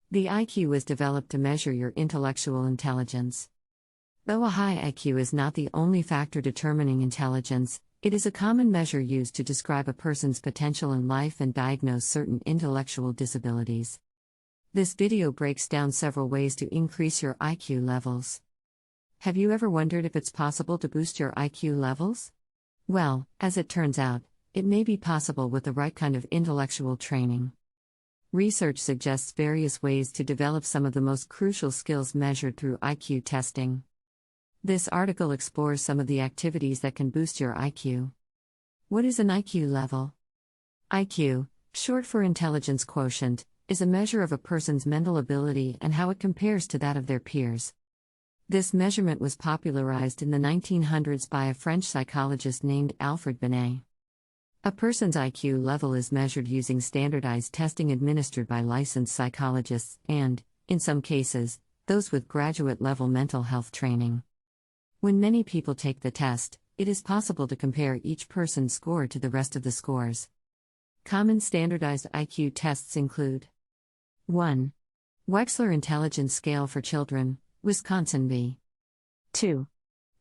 The IQ was developed to measure your intellectual intelligence. Though a high IQ is not the only factor determining intelligence, it is a common measure used to describe a person's potential in life and diagnose certain intellectual disabilities. This video breaks down several ways to increase your IQ levels. Have you ever wondered if it's possible to boost your IQ levels? Well, as it turns out, it may be possible with the right kind of intellectual training. Research suggests various ways to develop some of the most crucial skills measured through IQ testing. This article explores some of the activities that can boost your IQ. What is an IQ level? IQ, short for intelligence quotient, is a measure of a person's mental ability and how it compares to that of their peers. This measurement was popularized in the 1900s by a French psychologist named Alfred Binet. A person's IQ level is measured using standardized testing administered by licensed psychologists and, in some cases, those with graduate-level mental health training. When many people take the test, it is possible to compare each person's score to the rest of the scores. Common standardized IQ tests include 1. Wechsler Intelligence Scale for Children, Wisconsin v. 2.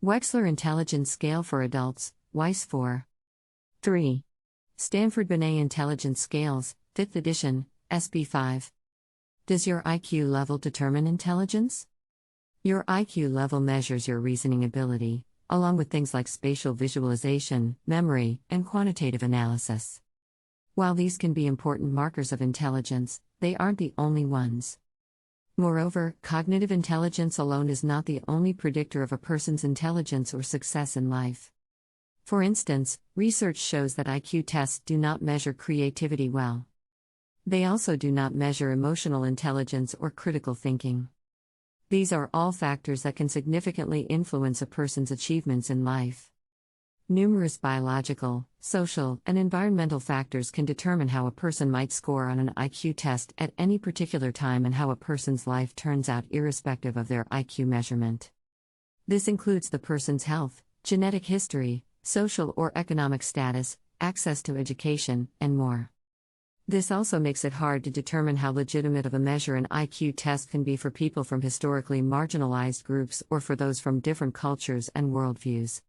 Wechsler Intelligence Scale for Adults, Weiss 4. 3. Stanford Binet Intelligence Scales, 5th edition, SB 5. Does your IQ level determine intelligence? Your IQ level measures your reasoning ability, along with things like spatial visualization, memory, and quantitative analysis. While these can be important markers of intelligence, they aren't the only ones. Moreover, cognitive intelligence alone is not the only predictor of a person's intelligence or success in life. For instance, research shows that IQ tests do not measure creativity well. They also do not measure emotional intelligence or critical thinking. These are all factors that can significantly influence a person's achievements in life. Numerous biological, social, and environmental factors can determine how a person might score on an IQ test at any particular time and how a person's life turns out irrespective of their IQ measurement. This includes the person's health, genetic history, social or economic status, access to education, and more. This also makes it hard to determine how legitimate of a measure an IQ test can be for people from historically marginalized groups or for those from different cultures and worldviews.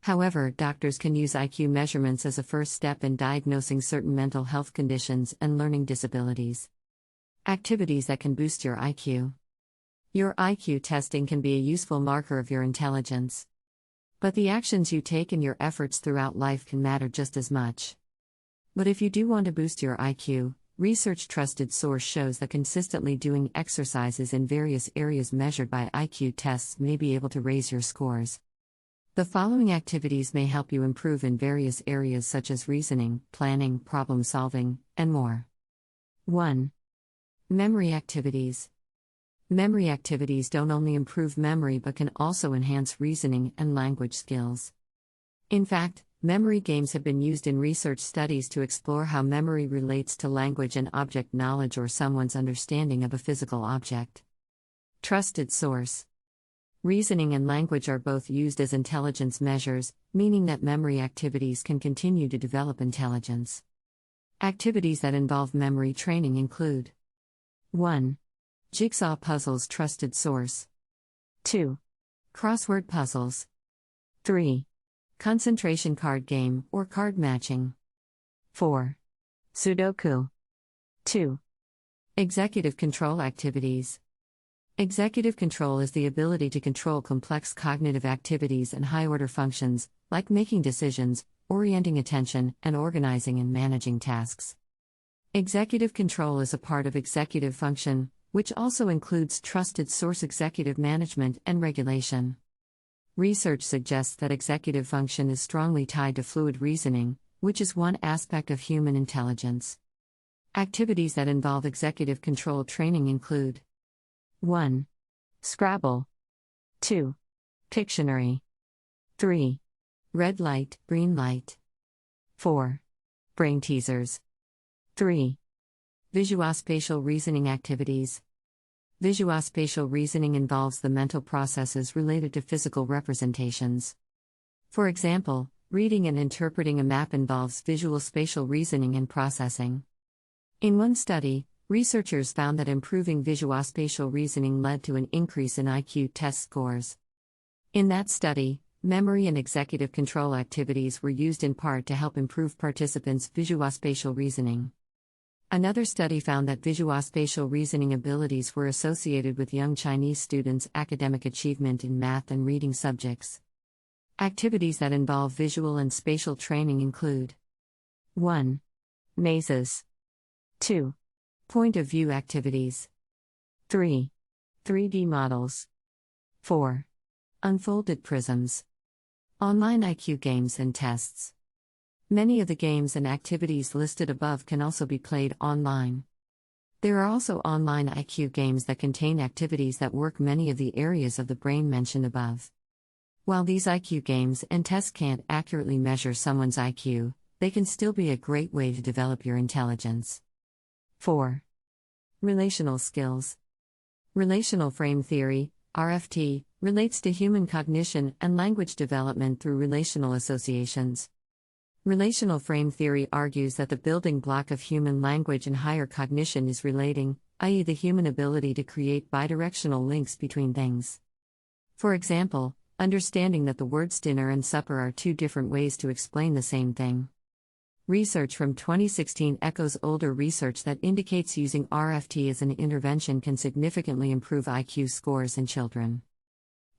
However, doctors can use IQ measurements as a first step in diagnosing certain mental health conditions and learning disabilities. Activities that can boost your IQ. Your IQ testing can be a useful marker of your intelligence. But the actions you take and your efforts throughout life can matter just as much. But if you do want to boost your IQ, research trusted source shows that consistently doing exercises in various areas measured by IQ tests may be able to raise your scores. The following activities may help you improve in various areas such as reasoning, planning, problem solving, and more. 1. Memory activities. Memory activities don't only improve memory but can also enhance reasoning and language skills. In fact, memory games have been used in research studies to explore how memory relates to language and object knowledge or someone's understanding of a physical object. Trusted source. Reasoning and language are both used as intelligence measures, meaning that memory activities can continue to develop intelligence. Activities that involve memory training include 1. Jigsaw puzzles. Trusted source. 2. Crossword puzzles. 3. Concentration card game or card matching. 4. Sudoku. 2. Executive control activities. Executive control is the ability to control complex cognitive activities and high-order functions, like making decisions, orienting attention, and organizing and managing tasks. Executive control is a part of executive function, which also includes trusted source executive management and regulation. Research suggests that executive function is strongly tied to fluid reasoning, which is one aspect of human intelligence. Activities that involve executive control training include 1. Scrabble. 2. Pictionary. 3. Red light, green light. 4. Brain teasers. 3. Visuospatial reasoning activities. Visuospatial reasoning involves the mental processes related to physical representations. For example, reading and interpreting a map involves visual spatial reasoning and processing. In one study, Researchers found that improving visuospatial reasoning led to an increase in IQ test scores. In that study, memory and executive control activities were used in part to help improve participants' visuospatial reasoning. Another study found that visuospatial reasoning abilities were associated with young Chinese students' academic achievement in math and reading subjects. Activities that involve visual and spatial training include 1. Mazes. 2. Point of view activities. 3. 3D models. 4. Unfolded prisms. Online IQ games and tests. Many of the games and activities listed above can also be played online. There are also online IQ games that contain activities that work many of the areas of the brain mentioned above. While these IQ games and tests can't accurately measure someone's IQ, they can still be a great way to develop your intelligence. 4. Relational skills. Relational frame theory, RFT, relates to human cognition and language development through relational associations. Relational frame theory argues that the building block of human language and higher cognition is relating, i.e., the human ability to create bidirectional links between things. For example, understanding that the words dinner and supper are two different ways to explain the same thing. Research from 2016 echoes older research that indicates using RFT as an intervention can significantly improve IQ scores in children.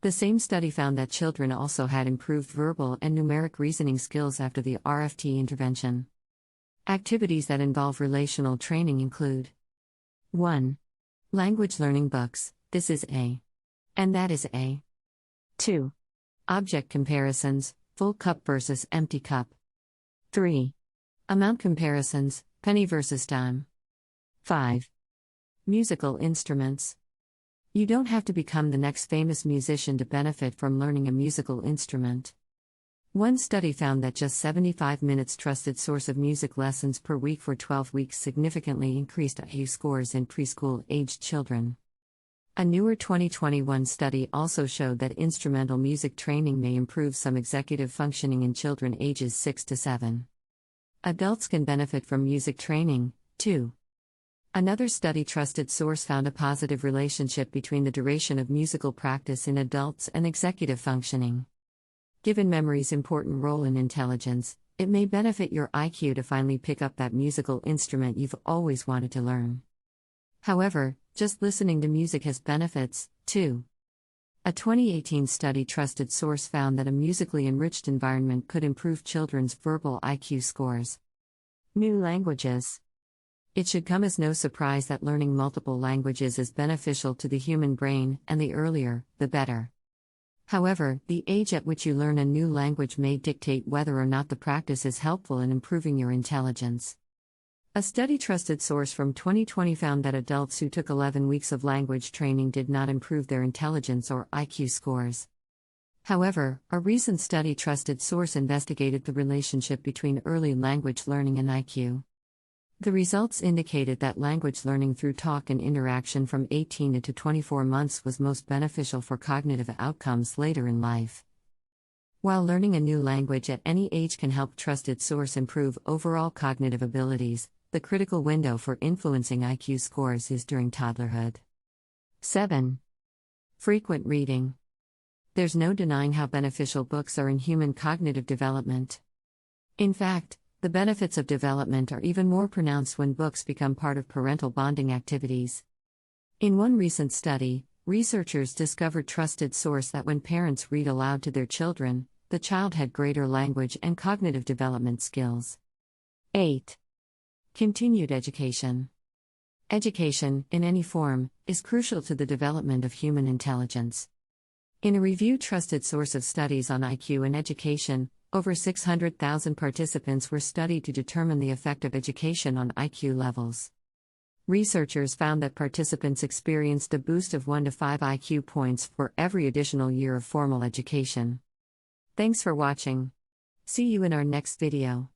The same study found that children also had improved verbal and numeric reasoning skills after the RFT intervention. Activities that involve relational training include 1. Language learning books, this is A. And that is A. 2. Object comparisons, full cup versus empty cup. 3. Amount comparisons, penny versus dime. 5. Musical instruments. You don't have to become the next famous musician to benefit from learning a musical instrument. One study found that just 75 minutes trusted source of music lessons per week for 12 weeks significantly increased IQ scores in preschool-aged children. A newer 2021 study also showed that instrumental music training may improve some executive functioning in children ages 6 to 7. Adults can benefit from music training, too. Another study trusted source found a positive relationship between the duration of musical practice in adults and executive functioning. Given memory's important role in intelligence, it may benefit your IQ to finally pick up that musical instrument you've always wanted to learn. However, just listening to music has benefits, too. A 2018 study trusted source found that a musically enriched environment could improve children's verbal IQ scores. New languages. It should come as no surprise that learning multiple languages is beneficial to the human brain, and the earlier, the better. However, the age at which you learn a new language may dictate whether or not the practice is helpful in improving your intelligence. A study trusted source from 2020 found that adults who took 11 weeks of language training did not improve their intelligence or IQ scores. However, a recent study trusted source investigated the relationship between early language learning and IQ. The results indicated that language learning through talk and interaction from 18 to 24 months was most beneficial for cognitive outcomes later in life. While learning a new language at any age can help trusted source improve overall cognitive abilities, the critical window for influencing IQ scores is during toddlerhood. 7. Frequent reading. There's no denying how beneficial books are in human cognitive development. In fact, the benefits of development are even more pronounced when books become part of parental bonding activities. In one recent study, researchers discovered trusted source that when parents read aloud to their children, the child had greater language and cognitive development skills. 8. Continued education. Education, in any form, is crucial to the development of human intelligence. In a reviewed trusted source of studies on IQ and education, over 600,000 participants were studied to determine the effect of education on IQ levels. Researchers found that participants experienced a boost of 1 to 5 IQ points for every additional year of formal education. Thanks for watching. See you in our next video.